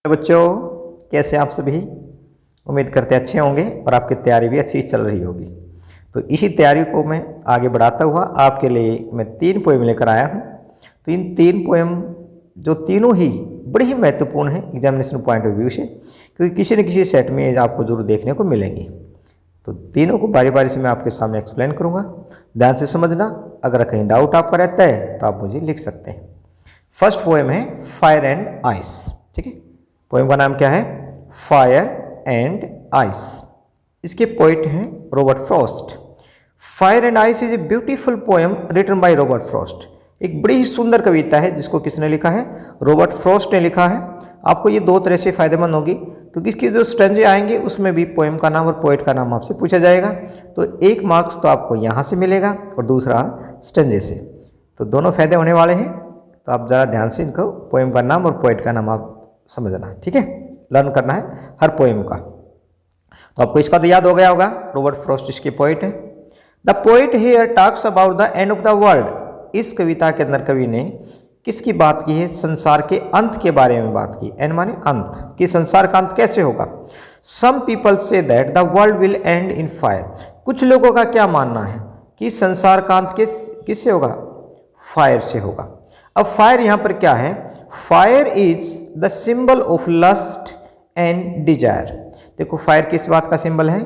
बच्चों, कैसे आप सभी? उम्मीद करते अच्छे होंगे और आपकी तैयारी भी अच्छी चल रही होगी। तो इसी तैयारी को मैं आगे बढ़ाता हुआ आपके लिए मैं 3 पोएम लेकर आया हूँ। तो इन 3 पोएम जो तीनों ही बड़ी ही महत्वपूर्ण हैं एग्जामिनेशन पॉइंट ऑफ व्यू से, क्योंकि किसी न किसी सेट में आपको जरूर देखने को मिलेंगी। तो तीनों को बारी बारी से मैं आपके सामने एक्सप्लेन करूँगा, ध्यान से समझना। अगर कहीं डाउट आपका रहता है तो आप मुझे लिख सकते हैं। फर्स्ट पोएम है फायर एंड आइस। ठीक है, पोएम का नाम क्या है? Fire and ice. इसके पोइट हैं Robert Frost. Fire and ice is a beautiful poem written by Robert Frost. एक बड़ी ही सुंदर कविता है जिसको किसने लिखा है? रॉबर्ट फ्रॉस्ट ने लिखा है। आपको ये 2 तरह से फायदेमंद होगी, क्योंकि इसके जो स्टेंजे आएंगे उसमें भी पोएम का नाम और पोएट का नाम आपसे पूछा जाएगा। तो 1 मार्क्स तो आपको यहाँ से मिलेगा और दूसरा स्टेंजे से। तो दोनों फायदे होने वाले हैं। तो आप ज़रा ध्यान से इनको पोएम का नाम और पोएट का नाम आप समझना, ठीक है? लर्न करना है हर पोएम का। तो आपको इसका तो याद हो गया होगा, रॉबर्ट फ्रॉस्ट इसके पोएट हैं। The poet here talks about the end of the world. इस कविता के अंदर कवि ने किसकी बात की है? संसार के अंत के बारे में बात की। एंड माने अंत, कि संसार का अंत कैसे होगा। Some people say that the world will end in fire. कुछ लोगों का क्या मानना है कि संसार का अंत किससे होगा? फायर से होगा। अब फायर यहाँ पर क्या है? Fire is the symbol of lust and desire. देखो, फायर किस बात का सिंबल है?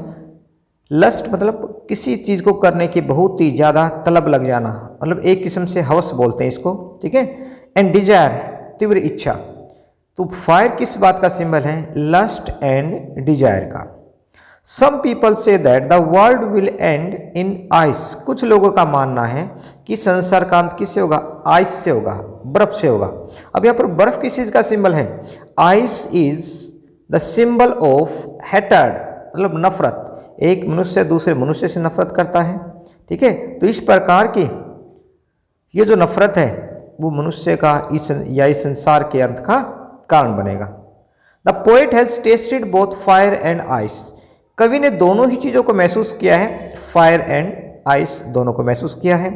लस्ट मतलब किसी चीज को करने की बहुत ही ज्यादा तलब लग जाना, मतलब एक किस्म से हवस बोलते हैं इसको, ठीक है? एंड डिजायर, तीव्र इच्छा। तो फायर किस बात का सिंबल है? लस्ट एंड डिजायर का। Some people say that the world will end in ice. कुछ लोगों का मानना है कि संसार का अंत किससे होगा? आइस से होगा, बर्फ से होगा। अब यहाँ पर बर्फ किस चीज का सिंबल है? Ice is the symbol of hatred, मतलब नफरत। एक मनुष्य दूसरे मनुष्य से नफरत करता है, ठीक है? तो इस प्रकार की ये जो नफरत है वो मनुष्य का इस संसार के अंत का कारण बनेगा। The poet has tested both fire and ice. कवि ने दोनों ही चीजों को महसूस किया है, फायर एंड आइस दोनों को महसूस किया है।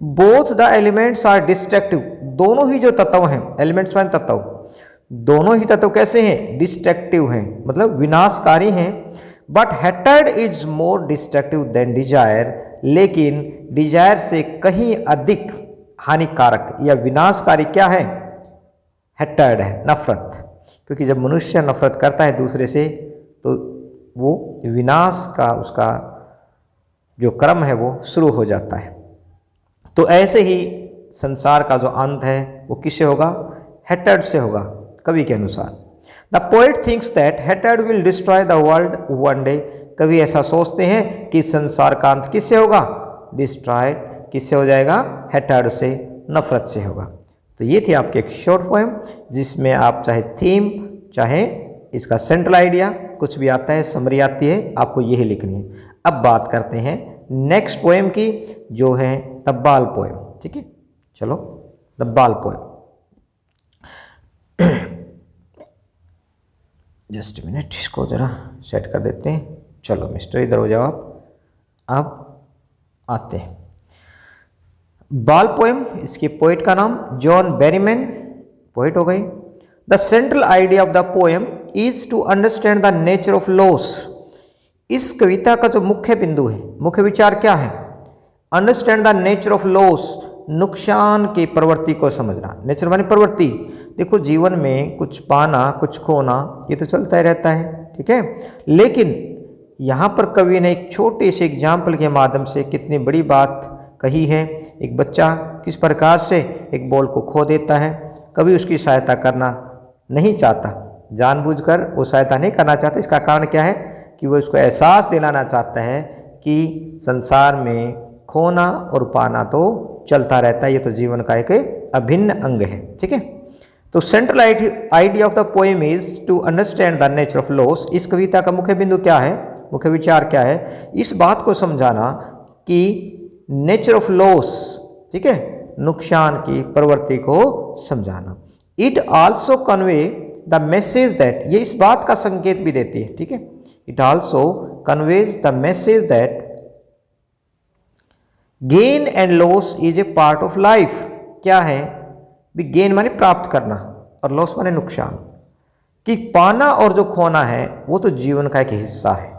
Both the elements are destructive. दोनों ही जो तत्व हैं, एलिमेंट्स माने तत्व, दोनों ही तत्व कैसे हैं? डिस्ट्रक्टिव हैं, मतलब विनाशकारी हैं। But hatred is more destructive than desire. लेकिन डिजायर से कहीं अधिक हानिकारक या विनाशकारी क्या है? हेटर्ड है, नफरत। क्योंकि जब मनुष्य नफरत करता है दूसरे से तो वो विनाश का उसका जो क्रम है वो शुरू हो जाता है। तो ऐसे ही संसार का जो अंत है वो किससे होगा? हेटर्ड से होगा, कवि के अनुसार। The poet thinks that hatred will destroy the world one day. कवि ऐसा सोचते हैं कि संसार का अंत किससे होगा? डिस्ट्रॉयड किससे हो जाएगा? हेटर्ड से, नफरत से होगा। तो ये थी आपकी एक शॉर्ट पोएम, जिसमें आप चाहे थीम, चाहे इसका सेंट्रल आइडिया कुछ भी आता है, समरी आती है, आपको यही लिखनी है। अब बात करते हैं नेक्स्ट पोएम की, जो है द बाल पोएम। ठीक है, चलो द बाल पोएम। जस्ट मिनट, इसको जरा सेट कर देते हैं। चलो मिस्टर, इधर हो जाओ आप। अब आते हैं बाल पोएम। इसके पोएट का नाम जॉन बेरीमैन, पोएट हो गई। The central idea of the poem is to understand the nature of loss. इस कविता का जो मुख्य बिंदु है, मुख्य विचार क्या है? Understand the nature of loss, नुकसान की प्रवृत्ति को समझना। नेचर माने प्रवृत्ति। देखो, जीवन में कुछ पाना कुछ खोना ये तो चलता ही रहता है, ठीक है? लेकिन यहाँ पर कवि ने एक छोटे से एग्जाम्पल के माध्यम से कितनी बड़ी बात कही है। एक बच्चा किस प्रकार से एक बॉल को खो देता है, कभी उसकी सहायता करना नहीं चाहता, जानबूझकर वो सहायता नहीं करना चाहता। इसका कारण क्या है? कि वो उसको एहसास दिलाना चाहता है कि संसार में खोना और पाना तो चलता रहता है, ये तो जीवन का एक अभिन्न अंग है, ठीक है? तो central idea of the poem is to understand the nature of loss. इस कविता का मुख्य बिंदु क्या है, मुख्य विचार क्या है? इस बात को समझाना कि नेचर ऑफ लॉस, ठीक है, नुकसान की प्रवृत्ति को समझाना। It also convey the message that, ये इस बात का संकेत भी देती है, ठीक है? It also conveys the message that gain and loss is a part of life. क्या है? भी गेन माने प्राप्त करना और लॉस माने नुकसान। कि पाना और जो खोना है वो तो जीवन का एक हिस्सा है।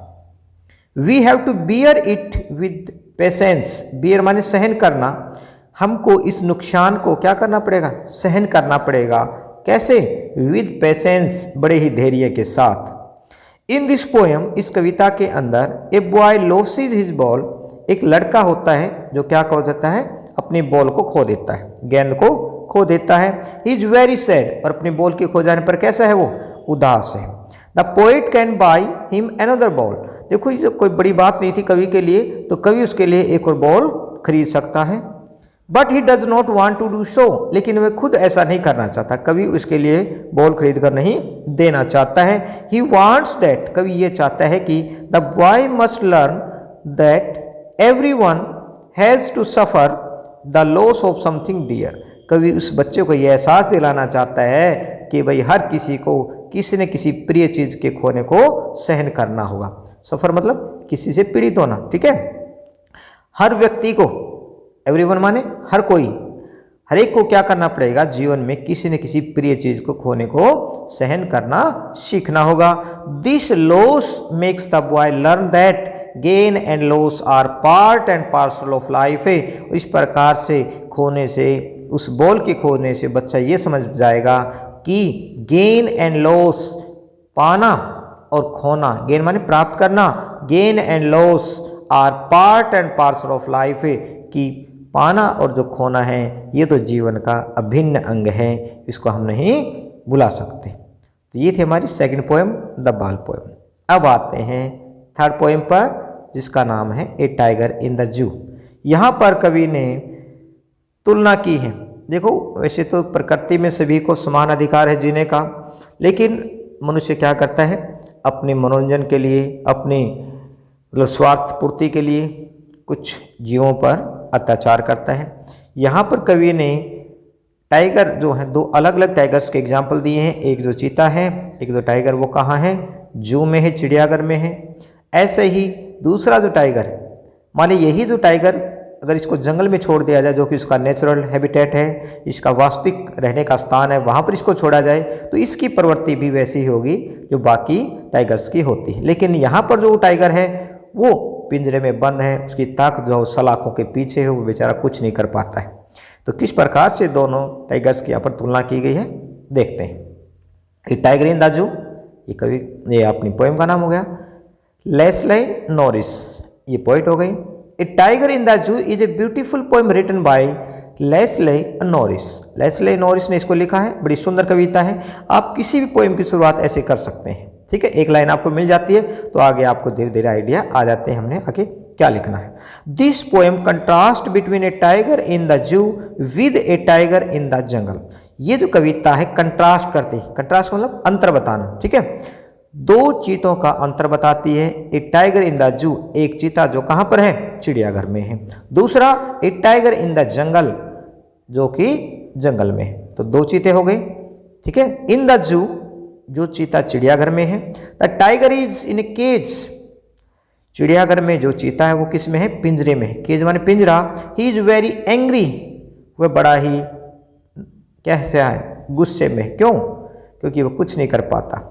We have to bear it with patience. Bear माने सहन करना। हमको इस नुकसान को क्या करना पड़ेगा? सहन करना पड़ेगा। कैसे? विद पेशेंस, बड़े ही धैर्य के साथ। इन दिस पोएम, इस कविता के अंदर, a boy losses his ball, एक लड़का होता है जो क्या खो देता है? अपनी बॉल को खो देता है, गेंद को खो देता है। ही इज वेरी सैड, और अपनी बॉल के खो जाने पर कैसा है वो? उदास है। The poet can buy him another ball. देखो ये कोई बड़ी बात नहीं थी कवि के लिए, तो कवि उसके लिए एक और बॉल खरीद सकता है। But he does not want to do so, लेकिन वह खुद ऐसा नहीं करना चाहता। कवि उसके लिए बॉल खरीद कर नहीं देना चाहता है। ही वॉन्ट्स दैट, कवि ये चाहता है कि the boy must learn that every one has to suffer the loss of something dear. कवि उस बच्चे को यह एहसास दिलाना चाहता है कि भाई हर किसी को किसी न किसी प्रिय चीज़ के खोने को सहन करना होगा। सफ़र मतलब किसी से पीड़ित होना, ठीक है। हर व्यक्ति को, एवरीवन माने हर कोई, हर एक को क्या करना पड़ेगा? जीवन में किसी न किसी प्रिय चीज को खोने को सहन करना सीखना होगा। This loss makes the boy learn that gain and loss are part and parcel of life है। इस प्रकार से खोने से, उस बॉल के खोने से बच्चा ये समझ जाएगा कि गेन एंड लॉस, पाना और खोना, गेन माने प्राप्त करना, gain and loss are part and parcel of life है, कि पाना और जो खोना है ये तो जीवन का अभिन्न अंग है, इसको हम नहीं भुला सकते। तो ये थी हमारी सेकंड पोएम, द बाल पोएम। अब आते हैं थर्ड पोएम पर, जिसका नाम है ए टाइगर इन द जू। यहाँ पर कवि ने तुलना की है। देखो वैसे तो प्रकृति में सभी को समान अधिकार है जीने का, लेकिन मनुष्य क्या करता है? अपने मनोरंजन के लिए, अपनी मतलब स्वार्थ पूर्ति के लिए कुछ जीवों पर अत्याचार करता है। यहाँ पर कवि ने टाइगर जो है, दो अलग अलग टाइगर्स के एग्जाम्पल दिए हैं। एक जो चीता है, एक जो टाइगर वो कहाँ है? जू में है, चिड़ियाघर में है। ऐसे ही दूसरा जो टाइगर, माने यही जो टाइगर अगर इसको जंगल में छोड़ दिया जाए, जो कि इसका नेचुरल हैबिटेट है, इसका वास्तविक रहने का स्थान है, वहाँ पर इसको छोड़ा जाए तो इसकी प्रवृत्ति भी वैसी ही होगी जो बाकी टाइगर्स की होती है। लेकिन यहाँ पर जो टाइगर है वो पिंजरे में बंद है, उसकी ताकत जो सलाखों के पीछे है, वो बेचारा कुछ नहीं कर पाता है। तो किस प्रकार से दोनों टाइगर्स की यहाँ पर तुलना की गई है देखते हैं। ए टाइगर इन द जू, ये अपनी पोएम का नाम हो गया। लेस्ले नॉरिस, ये पोइट हो गई। A tiger in the zoo is a beautiful poem written by Leslie Norris. Leslie Norris ने इसको लिखा है, बड़ी सुंदर कविता है। आप किसी भी पोएम की शुरुआत ऐसे कर सकते हैं, ठीक है। एक लाइन आपको मिल जाती है तो आगे आपको धीरे धीरे आइडिया आ जाते हैं हमने आगे क्या लिखना है। This poem contrast between A tiger in the जू with A tiger in the jungle. ये जो कविता है कंट्रास्ट करती है, कंट्रास्ट मतलब अंतर बताना, ठीक है। दो चीतों का अंतर बताती है। ए टाइगर इन द जू, एक चीता जो कहाँ पर है? चिड़ियाघर में है। दूसरा ए टाइगर इन द जंगल, जो कि जंगल में है। तो दो चीते हो गए, ठीक है। इन द जू, जो चीता चिड़ियाघर में है। The tiger is in a cage, चिड़ियाघर में जो चीता है वो किस में है? पिंजरे में है। केज माने पिंजरा। ही इज वेरी एंग्री, वह बड़ा ही कैसे है? गुस्से में। क्यों? क्योंकि वह कुछ नहीं कर पाता।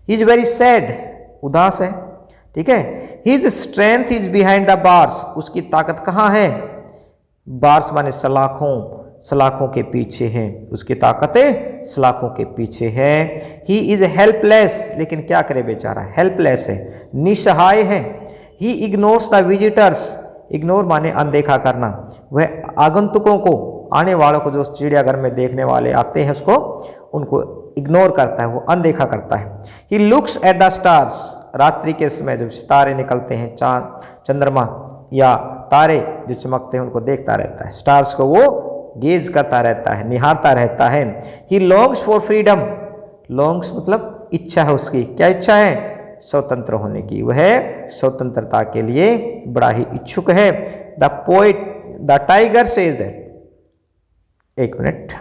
ही इज वेरी सैड, उदास है, ठीक है। His strength is behind the bars, उसकी ताकत कहाँ है? बार्स माने सलाखों, सलाखों के पीछे है, उसकी ताकतें सलाखों के पीछे है। ही इज हेल्पलेस, लेकिन क्या करे बेचारा? हेल्पलेस है, निसहाय है। ही इग्नोर्स द विजिटर्स, इग्नोर माने अनदेखा करना। वह आगंतुकों को, आने वालों को, जो चिड़ियाघर में देखने वाले आते हैं उसको, उनको इग्नोर करता है, वो अनदेखा करता है। He looks at the stars, रात्रि के समय जब सितारे निकलते हैं, चांद, चंद्रमा या तारे जो चमकते हैं उनको देखता रहता है। स्टार्स को वो गेज करता रहता है, निहारता रहता है। ही लॉन्ग्स फॉर फ्रीडम, लॉन्ग्स मतलब इच्छा है उसकी। क्या इच्छा है? स्वतंत्र होने की। वह स्वतंत्रता के लिए बड़ा ही इच्छुक है। The poet, the tiger says that, एक मिनट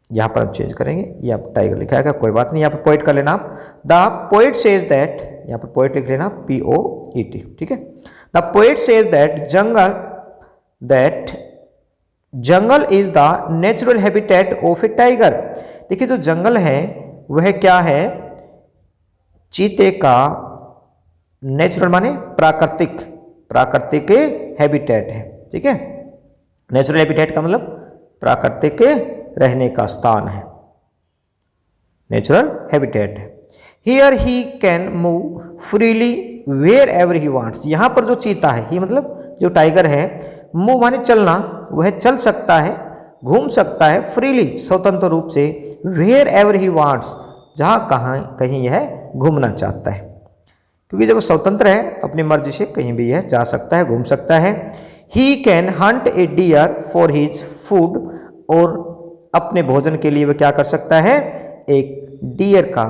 यहाँ पर हम चेंज करेंगे, यहाँ पर टाइगर लिखा है, कोई बात नहीं, यहाँ पर पोइट कर लेना आप। द पोइट सेज दैट, यहाँ पर पोइट लिख लेना POET, ठीक है। The poet says that jungle is the natural habitat of A tiger. देखिए जो जंगल है वह क्या है? चीते का नेचुरल माने प्राकृतिक, प्राकृतिक हैबिटेट है, ठीक है। नेचुरल हैबिटेट का मतलब प्राकृतिक रहने का स्थान है, नेचुरल हैबिटेट है। Here he can move freely wherever he wants. यहाँ पर जो चीता है, ही मतलब जो टाइगर है, मूव माने चलना, वह चल सकता है, घूम सकता है फ्रीली स्वतंत्र रूप से, वेयर एवर ही वांट्स, जहाँ कहाँ कहीं यह घूमना चाहता है। क्योंकि जब स्वतंत्र है तो अपनी मर्जी से कहीं भी यह जा सकता है, घूम सकता है। He can hunt a deer for his food, और अपने भोजन के लिए वह क्या कर सकता है, एक डियर का,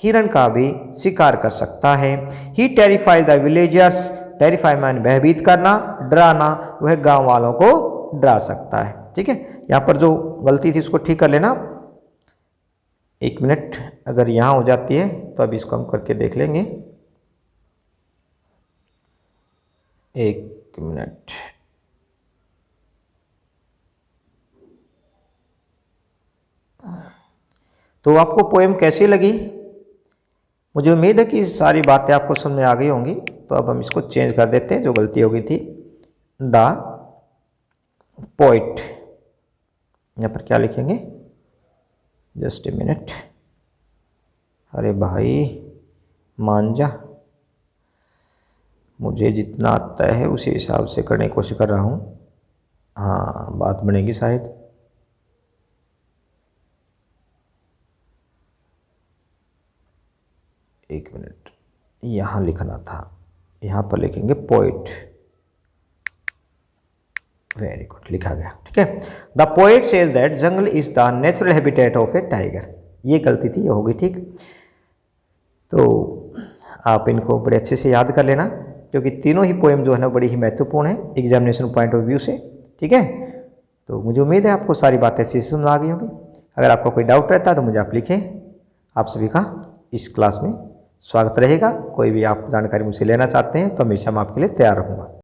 हिरण का भी शिकार कर सकता है। ही टेरिफाई द विलेजर्स, टेरिफाई माने भयभीत करना, डराना, वह गांव वालों को डरा सकता है, ठीक है। यहाँ पर जो गलती थी उसको ठीक कर लेना। 1 मिनट, अगर यहाँ हो जाती है तो अभी इसको हम करके देख लेंगे। 1 मिनट। तो आपको पोएम कैसी लगी? मुझे उम्मीद है कि सारी बातें आपको समझ में आ गई होंगी। तो अब हम इसको चेंज कर देते हैं, जो गलती हो गई थी। द पोइट, यहाँ पर क्या लिखेंगे, जस्ट ए मिनट। अरे भाई मान जा, मुझे जितना आता है उसी हिसाब से करने की कोशिश कर रहा हूँ। हाँ, बात बनेगी शायद। एक मिनट, यहाँ लिखना था, यहाँ पर लिखेंगे पोइट। वेरी गुड, लिखा गया, ठीक है। The poet says that jungle is the natural habitat of A tiger. ये गलती थी, ये होगी ठीक। तो आप इनको बड़े अच्छे से याद कर लेना, क्योंकि तीनों ही पोएम जो है ना बड़ी ही महत्वपूर्ण है एग्जामिनेशन पॉइंट ऑफ व्यू से, ठीक है। तो मुझे उम्मीद है आपको सारी बातें अच्छी से समझ आ गई होंगी। अगर आपका कोई डाउट रहता है तो मुझे आप लिखें। आप सभी का इस क्लास में स्वागत रहेगा। कोई भी आप जानकारी मुझसे लेना चाहते हैं तो हमेशा मैं आपके लिए तैयार रहूँगा।